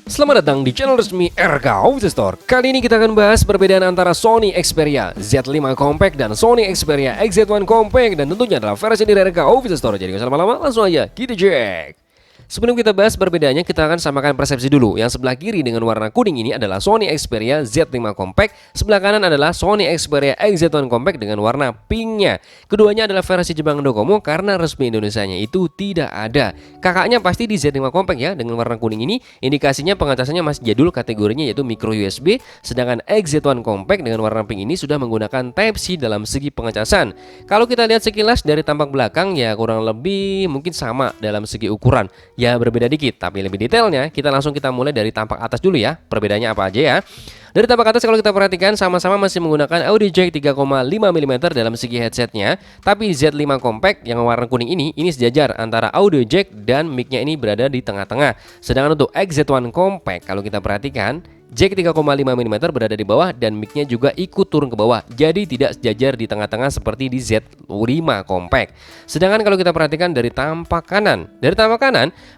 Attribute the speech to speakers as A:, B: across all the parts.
A: Selamat datang di channel resmi RK Office Store. Kali ini kita akan bahas perbedaan antara Sony Xperia Z5 Compact dan Sony Xperia XZ1 Compact, dan tentunya adalah versi dari RK Office Store. Jadi gak usah lama-lama, langsung aja kita cek. Sebelum kita bahas perbedaannya, kita akan samakan persepsi dulu. Yang sebelah kiri dengan warna kuning ini adalah Sony Xperia Z5 Compact. Sebelah kanan adalah Sony Xperia XZ1 Compact dengan warna pinknya. Keduanya adalah versi Jepang Docomo karena resmi Indonesianya itu tidak ada. Kakaknya pasti di Z5 Compact ya, dengan warna kuning ini. Indikasinya pengacasannya masih jadul, kategorinya yaitu micro USB. Sedangkan XZ1 Compact dengan warna pink ini sudah menggunakan Type-C dalam segi pengecasan. Kalau kita lihat sekilas dari tampak belakang ya kurang lebih mungkin sama dalam segi ukuran. Ya berbeda dikit, tapi lebih detailnya kita mulai dari tampak atas dulu ya. Perbedaannya apa aja ya? Dari tampak atas kalau kita perhatikan sama-sama masih menggunakan audio jack 3,5 mm dalam segi headsetnya. Tapi Z5 Compact yang warna kuning ini sejajar antara audio jack dan mic-nya ini berada di tengah-tengah. Sedangkan untuk XZ1 Compact kalau kita perhatikan jack 3,5 mm berada di bawah dan mic-nya juga ikut turun ke bawah. Jadi tidak sejajar di tengah-tengah seperti di Z5 Compact. Sedangkan kalau kita perhatikan dari tampak kanan,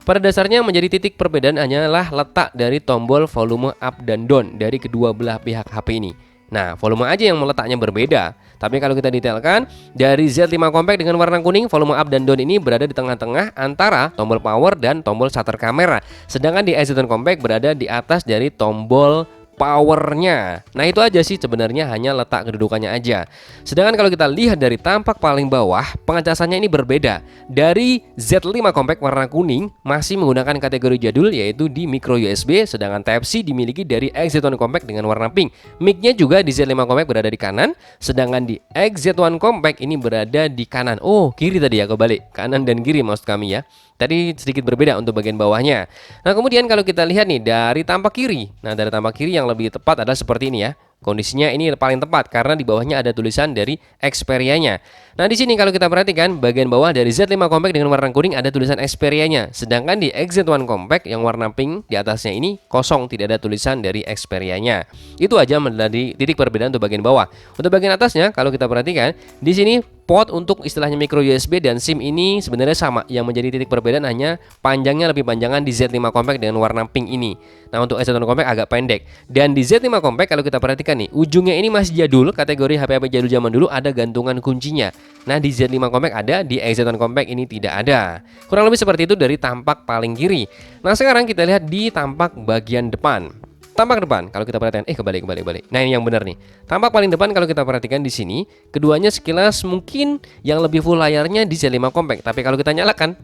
A: pada dasarnya menjadi titik perbedaan hanyalah letak dari tombol volume up dan down dari kedua belah pihak HP ini. Nah, volume aja yang letaknya berbeda. Tapi kalau kita detailkan, dari Z5 Compact dengan warna kuning, volume up dan down ini berada di tengah-tengah antara tombol power dan tombol shutter kamera. Sedangkan di XZ1 Compact berada di atas dari tombol powernya. Nah itu aja sih sebenarnya, hanya letak kedudukannya aja. Sedangkan kalau kita lihat dari tampak paling bawah, pengecasannya ini berbeda. Dari Z5 Compact warna kuning masih menggunakan kategori jadul yaitu di micro USB, sedangkan Type-C dimiliki dari XZ1 Compact dengan warna pink. Mic-nya juga di Z5 Compact berada di kanan, sedangkan di XZ1 Compact ini berada di kanan. Oh, kiri tadi ya, kebalik. Kanan dan kiri maksud kami ya. Tadi sedikit berbeda untuk bagian bawahnya. Nah kemudian kalau kita lihat nih dari tampak kiri. Nah dari tampak kiri yang lebih tepat adalah seperti ini ya. Kondisinya ini paling tepat karena di bawahnya ada tulisan dari Xperia-nya. Nah di sini kalau kita perhatikan bagian bawah dari Z5 Compact dengan warna kuning ada tulisan Xperia-nya. Sedangkan di XZ1 Compact yang warna pink di atasnya ini kosong, tidak ada tulisan dari Xperia-nya. Itu aja menjadi titik perbedaan untuk bagian bawah. Untuk bagian atasnya kalau kita perhatikan di sini port untuk istilahnya micro USB dan SIM ini sebenarnya sama. Yang menjadi titik perbedaan hanya panjangnya lebih panjangan di Z5 Compact dengan warna pink ini. Nah untuk XZ1 Compact agak pendek. Dan di Z5 Compact kalau kita perhatikan nih, ujungnya ini masih jadul, kategori HP-HP jadul zaman dulu, ada gantungan kuncinya. Nah di Z5 Compact ada, di XZ1 Compact ini tidak ada. Kurang lebih seperti itu dari tampak paling kiri. Nah sekarang kita lihat di tampak bagian depan. Tampak depan kalau kita perhatikan, kebalik. Nah ini yang benar nih. Tampak paling depan kalau kita perhatikan di sini, keduanya sekilas mungkin yang lebih full layarnya di Z5 Compact. Tapi kalau kita nyalakan,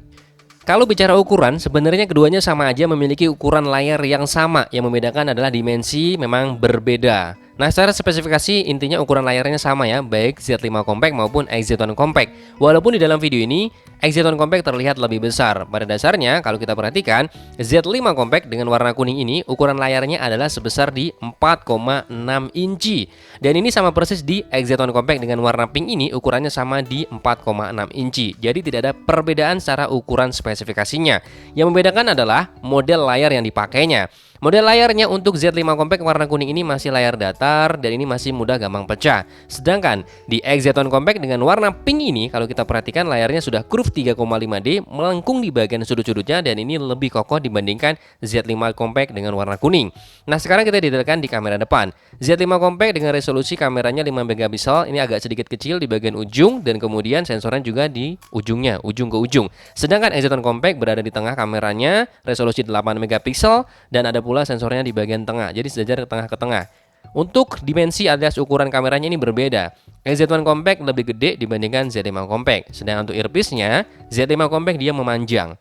A: kalau bicara ukuran, sebenarnya keduanya sama aja memiliki ukuran layar yang sama. Yang membedakan adalah dimensi memang berbeda. Nah secara spesifikasi intinya ukuran layarnya sama ya, baik Z5 Compact maupun XZ1 Compact. Walaupun di dalam video ini XZ1 Compact terlihat lebih besar. Pada dasarnya kalau kita perhatikan Z5 Compact dengan warna kuning ini ukuran layarnya adalah sebesar di 4,6 inci. Dan ini sama persis di XZ1 Compact dengan warna pink ini ukurannya sama di 4,6 inci. Jadi tidak ada perbedaan secara ukuran spesifikasinya. Yang membedakan adalah model layar yang dipakainya. Model layarnya untuk Z5 Compact warna kuning ini masih layar datar dan ini masih mudah gampang pecah. Sedangkan di XZ1 Compact dengan warna pink ini kalau kita perhatikan layarnya sudah curve 3,5D melengkung di bagian sudut-sudutnya dan ini lebih kokoh dibandingkan Z5 Compact dengan warna kuning. Nah sekarang kita detailkan di kamera depan. Z5 Compact dengan resolusi kameranya 5 megapiksel ini agak sedikit kecil di bagian ujung dan kemudian sensornya juga di ujungnya, ujung ke ujung. Sedangkan XZ1 Compact berada di tengah kameranya, resolusi 8 megapiksel dan ada pula sensornya di bagian tengah, jadi sejajar ke tengah. Untuk dimensi alias ukuran kameranya ini berbeda. XZ1 Compact lebih gede dibandingkan Z5 Compact. Sedangkan untuk earpiece-nya, Z5 Compact dia memanjang.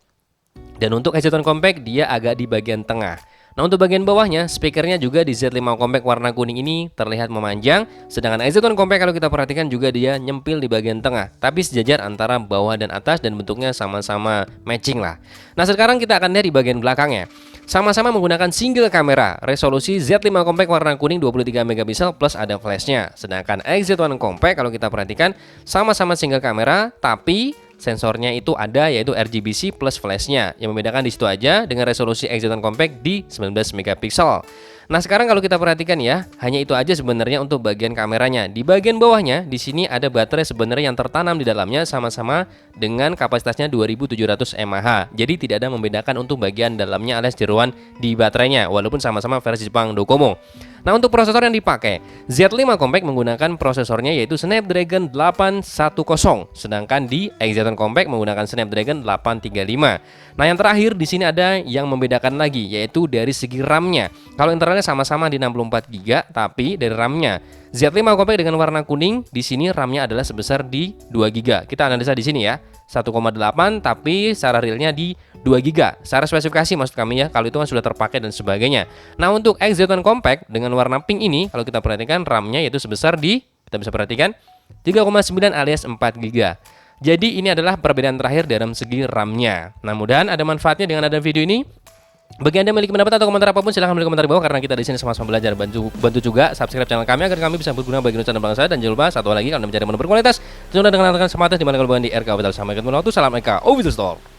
A: Dan untuk XZ1 Compact dia agak di bagian tengah. Nah untuk bagian bawahnya, speakernya juga di Z5 Compact warna kuning ini terlihat memanjang. Sedangkan XZ1 Compact kalau kita perhatikan juga dia nyempil di bagian tengah, tapi sejajar antara bawah dan atas dan bentuknya sama-sama matching lah. Nah sekarang kita akan lihat di bagian belakangnya. Sama-sama menggunakan single kamera, resolusi Z5 Compact warna kuning 23 megapiksel plus ada flashnya. Sedangkan XZ1 Compact kalau kita perhatikan sama-sama single kamera, tapi sensornya itu ada yaitu RGB-C plus flashnya. Yang membedakan di situ aja dengan resolusi XZ1 Compact di 19 megapiksel. Nah, sekarang kalau kita perhatikan ya, hanya itu aja sebenarnya untuk bagian kameranya. Di bagian bawahnya, di sini ada baterai sebenarnya yang tertanam di dalamnya sama-sama dengan kapasitasnya 2700 mAh. Jadi tidak ada membedakan untuk bagian dalamnya alias jeroan di baterainya, walaupun sama-sama versi Jepang Docomo. Nah, untuk prosesor yang dipakai, Z5 Compact menggunakan prosesornya yaitu Snapdragon 810, sedangkan di XZ1 Compact menggunakan Snapdragon 835. Nah, yang terakhir di sini ada yang membedakan lagi, yaitu dari segi RAM-nya. Kalau internalnya sama-sama di 64 GB, tapi dari RAM-nya Z5 Compact dengan warna kuning, di sini RAM-nya adalah sebesar di 2 GB. Kita analisa di sini ya. 1,8 tapi secara realnya di 2 GB. Secara spesifikasi maksud kami ya, kalau itu kan sudah terpakai dan sebagainya. Nah, untuk XZ1 Compact dengan warna pink ini, kalau kita perhatikan RAM-nya yaitu sebesar di, kita bisa perhatikan 3,9 alias 4 GB. Jadi ini adalah perbedaan terakhir dalam segi RAM-nya. Nah, mudah-mudahan ada manfaatnya dengan ada video ini. Bagi Anda memiliki pendapat atau komentar apapun, silahkan beri komentar di bawah, karena kita di sini sama-sama belajar. Bantu juga subscribe channel kami agar kami bisa berguna bagi nusa dan bangsa. Dan jangan lupa satu lagi, kalau Anda mencari menu berkualitas, jangan dengan semangat di mana kalau bukan di RK Official. Sampai ketemu waktu, salam RK Official Store.